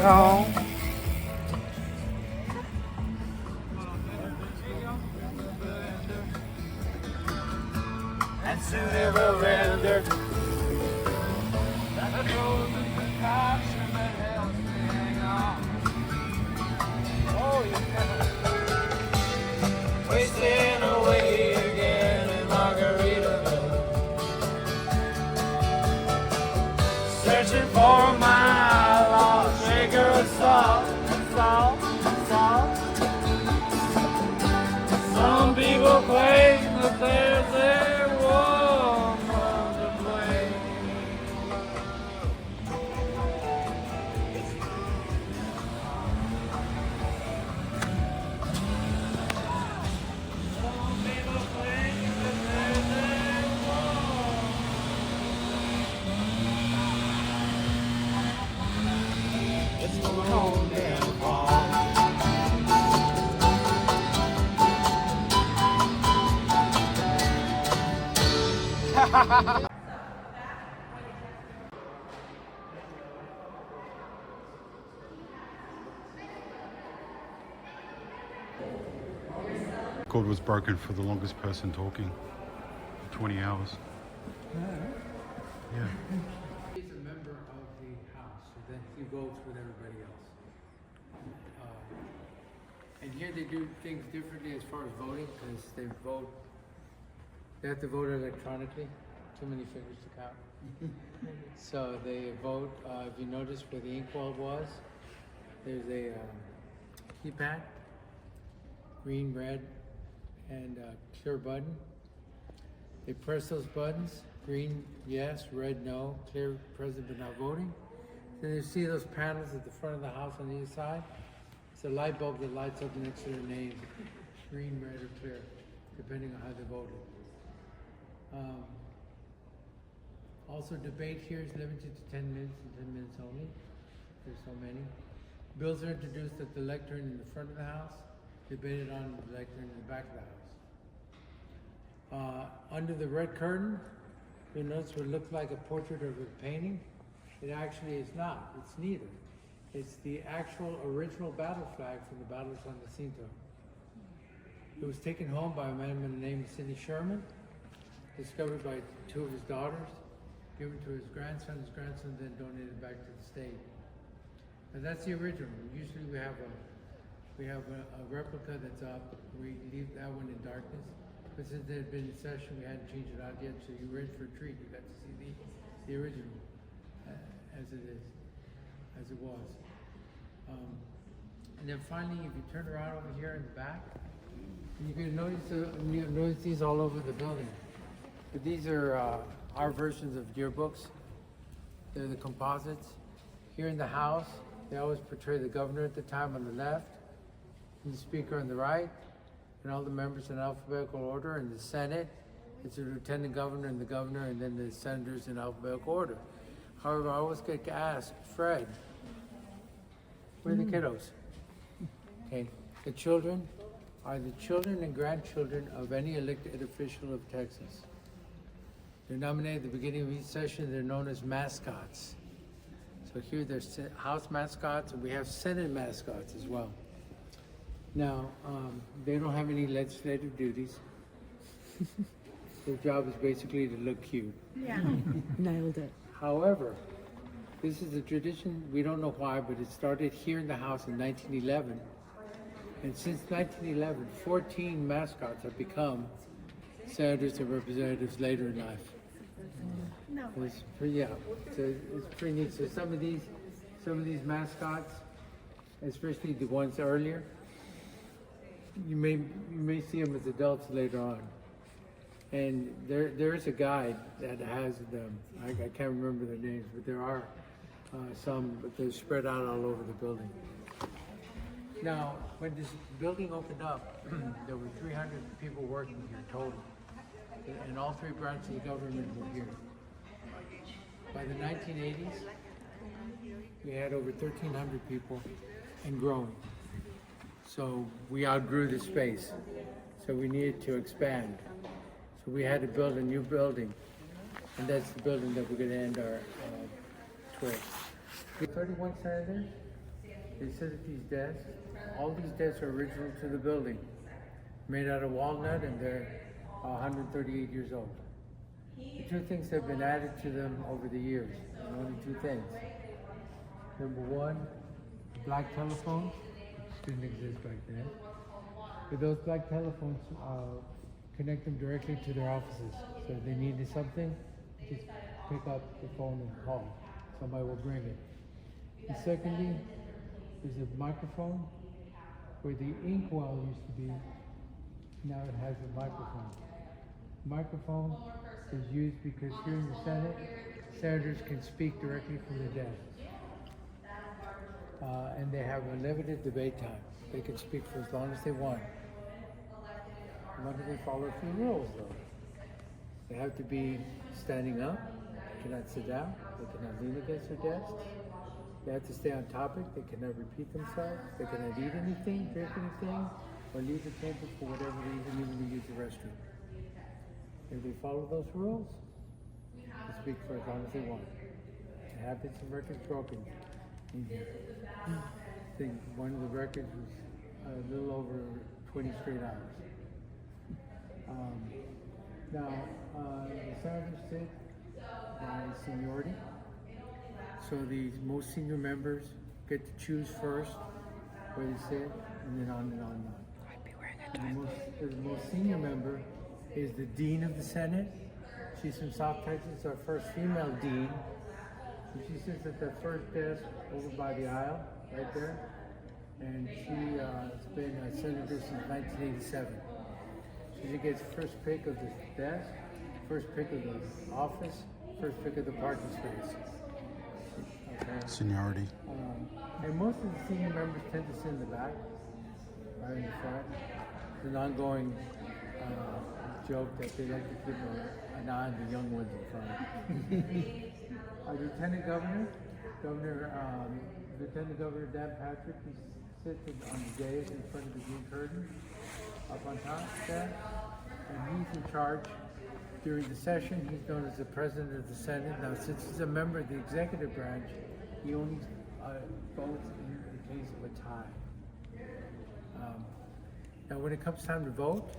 home. And soon it will render. That goes in the passion that helps me hang on. Oh, yeah. Wasting away again in Margaritaville. Searching for my lost shaker of salt, salt, salt. Some people claim that there's a woman to blame. Some people claim that there's a woman. It's cold and fall. Record was broken for the longest person talking, 20 hours. Yeah. He's a member of the House, so then he votes with everybody else. And here they do things differently as far as voting, because they have to vote electronically, too many fingers to count. So they vote, if you notice where the inkwell was, there's a keypad, green, red, and clear button. They press those buttons, green, yes, red, no, clear, present but not voting. Then you see those panels at the front of the house on either side. It's a light bulb that lights up next to their name, green, red, or clear, depending on how they voted. Also, debate here is limited to 10 minutes and 10 minutes only. There's so many. Bills are introduced at the lectern in the front of the house, debated on the lectern in the back of the house. Under the red curtain, you'll notice what looks like a portrait of a painting. It actually is not. It's neither. It's the actual original battle flag from the Battle of San Jacinto. It was taken home by a man named Sidney Sherman, discovered by two of his daughters, given to his grandson then donated back to the state. And that's the original. Usually we have a replica that's up. We leave that one in darkness. But since it had been in session, we hadn't changed it out yet, so you're in for a treat. You got to see the original as it is, as it was. And then finally, if you turn around over here in the back, you can notice these all over the building. But these are our versions of yearbooks. They're the composites. Here in the House, they always portray the governor at the time on the left, and the speaker on the right, and all the members in alphabetical order. In the Senate, it's the lieutenant governor and the governor, and then the senators in alphabetical order. However, I always get asked, Fred, where are the kiddos? Okay, the children are the children and grandchildren of any elected official of Texas. They're nominated at the beginning of each session. They're known as mascots. So here there's House mascots, and we have Senate mascots as well. Now, they don't have any legislative duties. Their job is basically to look cute. Yeah. Nailed it. However, this is a tradition, we don't know why, but it started here in the House in 1911. And since 1911, 14 mascots have become senators and representatives later in life. No. It's pretty neat. So some of these mascots, especially the ones earlier, you may see them as adults later on. And there is a guide that has them. I can't remember their names, but there are some, but they're spread out all over the building. Now, when this building opened up, there were 300 people working here total, and all three branches of government were here. By the 1980s, we had over 1,300 people and growing. So we outgrew the space, so we needed to expand. So we had to build a new building, and that's the building that we're going to end our tour. 31 senators, They said that these desks, all these desks are original to the building, made out of walnut, and they're 138 years old. The two things have been added to them over the years, and only two things. Number one, black telephones, which didn't exist back then. But those black telephones connect them directly to their offices. So if they needed something, just pick up the phone and call. Somebody will bring it. And secondly, there's a microphone where the inkwell used to be. Now it has a microphone. Microphone is used because here in the Senate, senators can speak directly from their desks. And they have a limited debate time. They can speak for as long as they want. Why do they follow a few rules though? They have to be standing up, they cannot sit down, they cannot lean against their desks. They have to stay on topic, they cannot repeat themselves, they cannot eat anything, drink anything, or leave the table for whatever reason, even to use the restroom. If they follow those rules, they speak for as long as they want. There have been some records broken in here. I think one of the records was a little over 20 straight hours. Now, the senators sit by seniority. So the most senior members get to choose first where they sit, and then on and on and on. And the most senior member is the Dean of the Senate. She's from South Texas, our first female dean. And she sits at the first desk over by the aisle, right there. And she has been a senator since 1987. So she gets first pick of the desk, first pick of the office, first pick of the parking space. Okay. Seniority. And most of the senior members tend to sit in the back, right in the front. It's an ongoing joke that they like to keep an eye on the young ones in front. Our Lieutenant Governor, Lieutenant Governor Dan Patrick, he sits on the dais in front of the green curtain, up on top there, and he's in charge during the session. He's known as the President of the Senate. Now, since he's a member of the executive branch, he only votes in the case of a tie. Now, when it comes time to vote,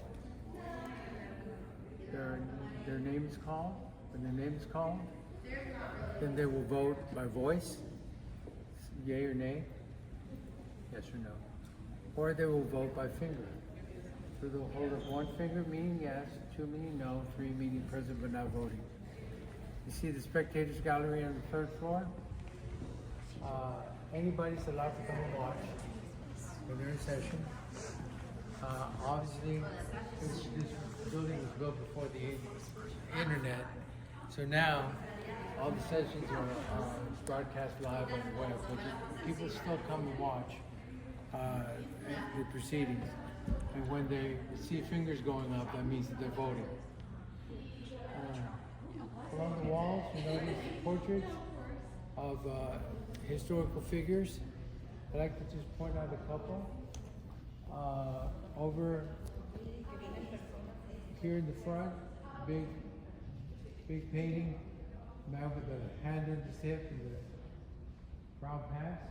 their name is called. When their name is called, then they will vote by voice, yay or nay, yes or no. Or they will vote by finger. So they'll hold up one finger meaning yes, two meaning no, three meaning present but not voting. You see the spectators gallery on the third floor? Anybody's allowed to come and watch when they're in session. Obviously, this building was built before the internet, so now all the sessions are broadcast live on the web, but people still come and watch the proceedings. And when they see fingers going up, that means that they're voting. Along the walls, you notice portraits of historical figures. I'd like to just point out a couple. Over here in the front, big painting, man with a hand in his hip and the brown pants.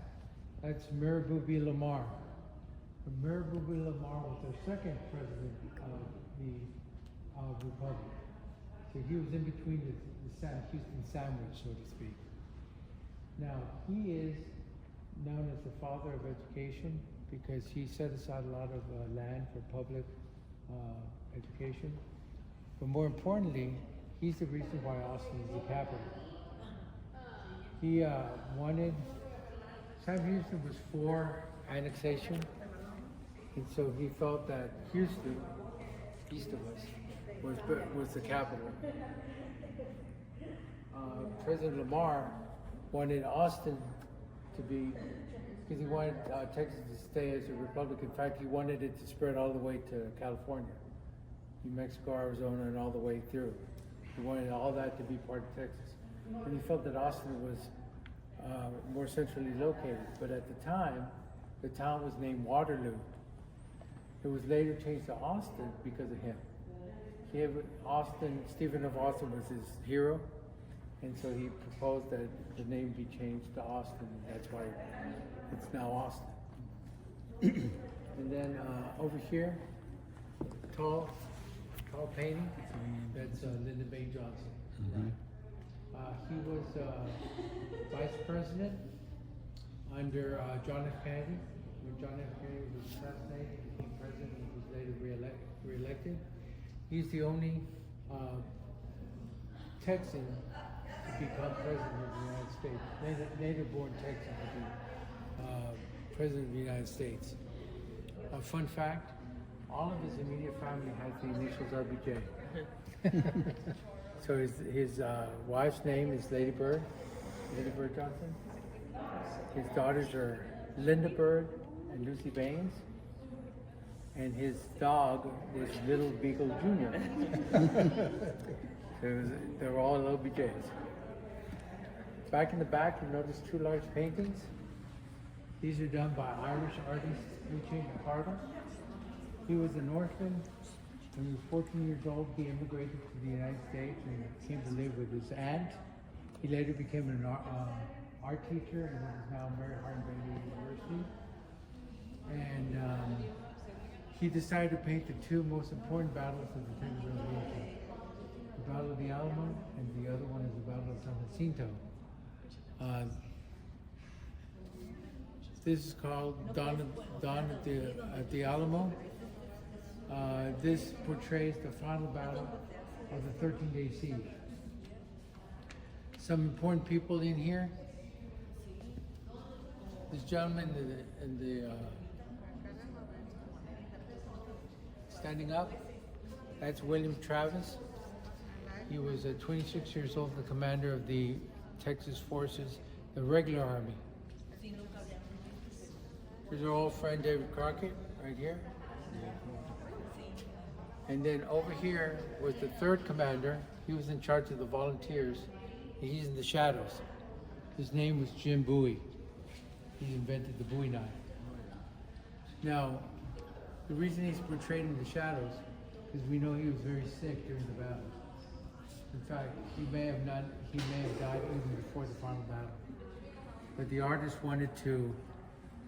That's Mirabeau B. Lamar. Mirabeau B. Lamar was our second president of the Republic. So he was in between the Houston sandwich, so to speak. Now, he is known as the father of education because he set aside a lot of land for public education. But more importantly, he's the reason why Austin is the capital. He wanted, Sam Houston was for annexation, and so he felt that Houston, east of us, was the capital. President Lamar wanted Austin to be, because he wanted Texas to stay as a republic. In fact, he wanted it to spread all the way to California, New Mexico, Arizona, and all the way through. He wanted all that to be part of Texas. And he felt that Austin was more centrally located. But at the time, the town was named Waterloo. It was later changed to Austin because of him. Stephen of Austin was his hero. And so he proposed that the name be changed to Austin. That's why It's now Austin. And then over here, tall painting, that's Lyndon B. Johnson. He was vice president under John F. Kennedy. When John F. Kennedy was assassinated, he became president and was later reelected. He's the only Texan to become president of the United States, native-born Texan to be president of the United States. A fun fact, all of his immediate family has the initials RBJ. So his wife's name is Lady Bird Johnson. His daughters are Linda Bird and Lucy Baines. And his dog was Little Beagle Jr. They were all LBJs. Back in the back, you notice two large paintings. These are done by Irish artist Richard Carter. He was an orphan. When he was 14 years old, he immigrated to the United States and came to live with his aunt. He later became an art teacher and what is now Mary Hardin Bailey University. And he decided to paint the two most important battles of the Texas Revolution. The Battle of the Alamo and the other one is the Battle of San Jacinto. This is called Dawn at the Alamo. This portrays the final battle of the 13-day siege. Some important people in here. This gentleman in the standing up, that's William Travis. He was 26 years old, the commander of the Texas forces, the regular army. Here's our old friend David Crockett, right here. And then over here was the third commander. He was in charge of the volunteers. He's in the shadows. His name was Jim Bowie. He invented the Bowie knife. Now, the reason he's portrayed in the shadows is we know he was very sick during the battle. In fact, he may have died even before the final battle. But the artist wanted to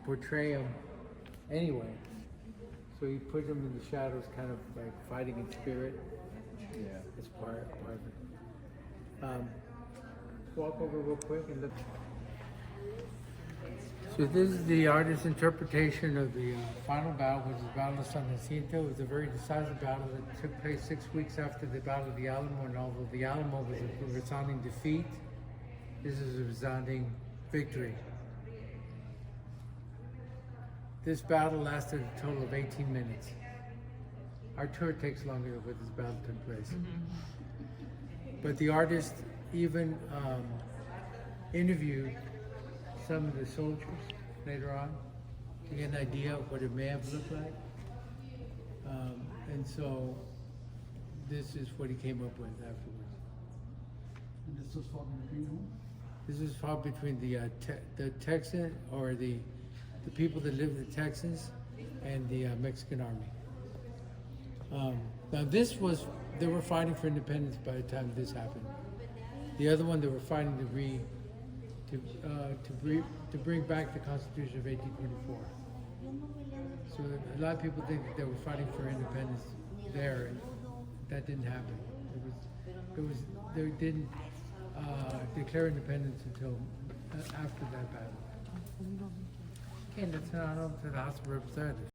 portray him anyway. So he put him in the shadows, kind of like fighting in spirit. Yeah, it's part of it. Walk over real quick and look. So this is the artist's interpretation of the final battle, which is the Battle of San Jacinto. It was a very decisive battle that took place 6 weeks after the Battle of the Alamo, and although the Alamo was a resounding defeat, this is a resounding victory. This battle lasted a total of 18 minutes. Our tour takes longer than what this battle took place. But the artist even interviewed some of the soldiers later on to get an idea of what it may have looked like. And so this is what he came up with afterwards. And this was fought between whom? This was fought between the Texan, or the people that lived in Texas, and the Mexican army. Now they were fighting for independence by the time this happened. The other one, they were fighting to bring back the Constitution of 1824. So a lot of people think that they were fighting for independence there, and that didn't happen. They didn't declare independence until after that battle. Okay, let's head on over to the House of Representatives.